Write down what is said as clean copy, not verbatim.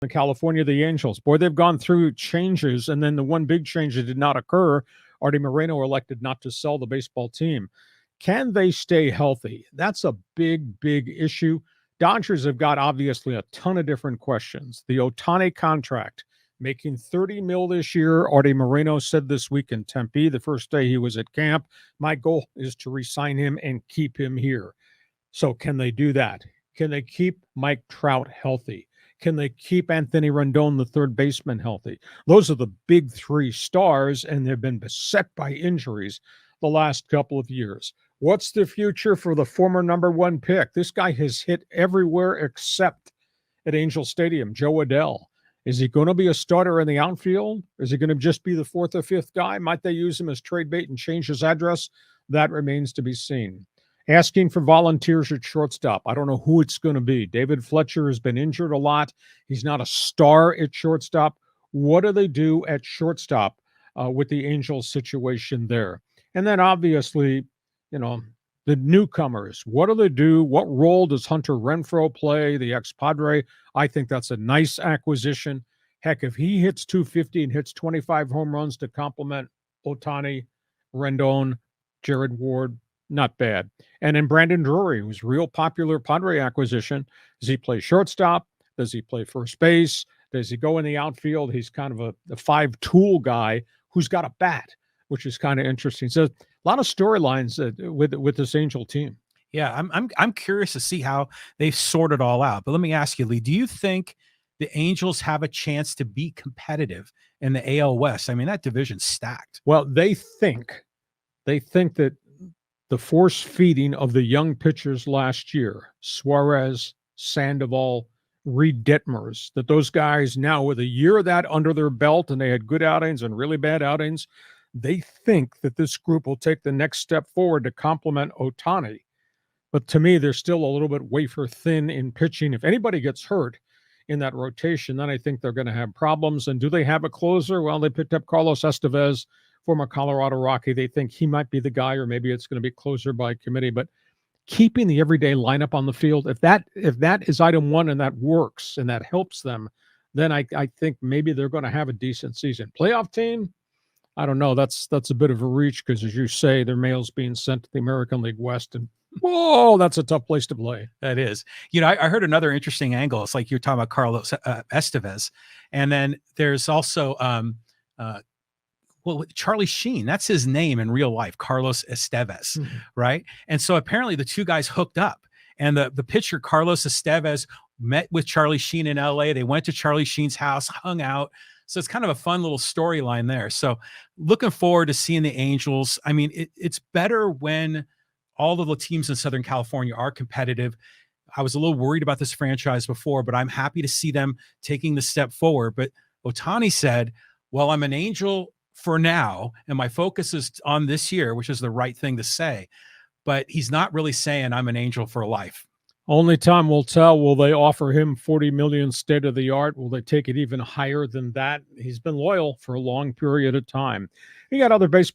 in California, the Angels. Boy, they've gone through changes, and then the one big change that did not occur, Arte Moreno elected not to sell the baseball team. Can they stay healthy? That's a big, big issue. Dodgers have got obviously a ton of different questions. The Ohtani contract, making $30 million this year. Arte Moreno said this week in Tempe, the first day he was at camp, my goal is to re-sign him and keep him here. So can they do that? Can they keep Mike Trout healthy? Can they keep Anthony Rendon, the third baseman, healthy? Those are the big three stars, and they've been beset by injuries the last couple of years. What's the future for the former number one pick? This guy has hit everywhere except at Angel Stadium, Jo Adell. Is he going to be a starter in the outfield? Is he going to just be the fourth or fifth guy? Might they use him as trade bait and change his address? That remains to be seen. Asking for volunteers at shortstop. I don't know who it's going to be. David Fletcher has been injured a lot. He's not a star at shortstop. What do they do at shortstop with the Angels situation there? And then obviously, the newcomers. What do they do? What role does Hunter Renfroe play, the ex-Padre? I think that's a nice acquisition. Heck, if he hits 250 and hits 25 home runs to complement Ohtani, Rendon, Jared Ward, not bad. And then Brandon Drury, who's a real popular Padre acquisition. Does he play shortstop? Does he play first base? Does he go in the outfield? He's kind of a five-tool guy who's got a bat, which is kind of interesting. So a lot of storylines with this Angel team. Yeah, I'm curious to see how they sort it all out. But let me ask you, Lee, do you think the Angels have a chance to be competitive in the AL West? I mean, that division's stacked. Well, they think that the force feeding of the young pitchers last year, Suarez, Sandoval, Reed Detmers, that those guys now with a year of that under their belt, and they had good outings and really bad outings, they think that this group will take the next step forward to complement Ohtani. But to me, they're still a little bit wafer thin in pitching. If anybody gets hurt in that rotation, then I think they're going to have problems. And do they have a closer? Well, they picked up Carlos Estevez, former Colorado Rocky. They think he might be the guy, or maybe it's going to be closer by committee. But keeping the everyday lineup on the field, if that is item one and that works and that helps them, then I think maybe they're going to have a decent season. Playoff team, I don't know. That's a bit of a reach because, as you say, their mail's being sent to the American League West, and whoa, that's a tough place to play. That is. I heard another interesting angle. It's like you're talking about Carlos Estevez, and then there's also Charlie Sheen. That's his name in real life, Carlos Estevez, right? And so apparently the two guys hooked up, and the pitcher Carlos Estevez met with Charlie Sheen in LA. They went to Charlie Sheen's house, hung out. So it's kind of a fun little storyline there. So looking forward to seeing the Angels. I mean, it's better when all of the teams in Southern California are competitive. I was a little worried about this franchise before, but I'm happy to see them taking the step forward. But Ohtani said, well, I'm an Angel for now, and my focus is on this year, which is the right thing to say. But he's not really saying I'm an Angel for life. Only time will tell. Will they offer him $40 million state of the art? Will they take it even higher than that? He's been loyal for a long period of time. You got other baseball